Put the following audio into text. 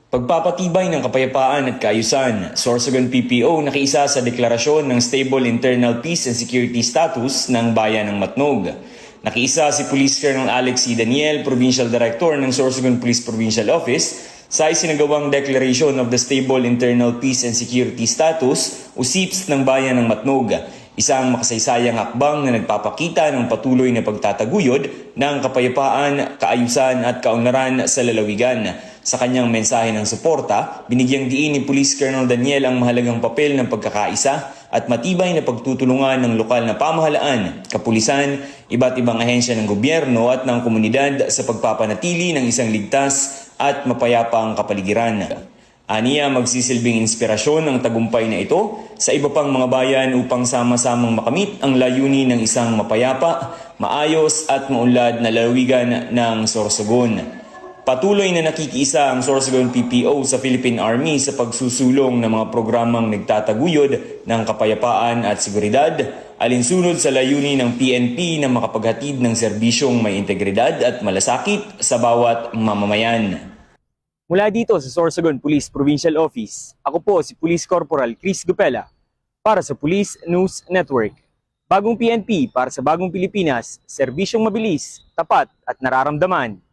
Pagpapatibay ng kapayapaan at kaayusan, Sorsogon PPO nakiisa sa deklarasyon ng Stable Internal Peace and Security Status ng Bayan ng Matnog. Nakiisa si Police Colonel Alex C. Daniel, Provincial Director ng Sorsogon Police Provincial Office, sa isinagawang Declaration of the Stable Internal Peace and Security Status o SIPS ng Bayan ng Matnog. Isang makasaysayang hakbang na nagpapakita ng patuloy na pagtataguyod ng kapayapaan, kaayusan at kaunlaran sa lalawigan. Sa kanyang mensahe ng suporta, binigyang diin ni Police Colonel Daniel ang mahalagang papel ng pagkakaisa at matibay na pagtutulungan ng lokal na pamahalaan, kapulisan, iba't ibang ahensya ng gobyerno at ng komunidad sa pagpapanatili ng isang ligtas at mapayapang kapaligiran. Aniya, magsisilbing inspirasyon ang tagumpay na ito sa iba pang mga bayan upang sama-samang makamit ang layunin ng isang mapayapa, maayos at maunlad na lalawigan ng Sorsogon. Patuloy na nakikiisa ang Sorsogon PPO sa Philippine Army sa pagsusulong ng mga programang nagtataguyod ng kapayapaan at seguridad, alinsunod sa layunin ng PNP na makapaghatid ng serbisyong may integridad at malasakit sa bawat mamamayan. Mula dito sa Sorsogon Police Provincial Office, ako po si Police Corporal Chris Gupela para sa Police News Network. Bagong PNP para sa bagong Pilipinas, serbisyong mabilis, tapat at nararamdaman.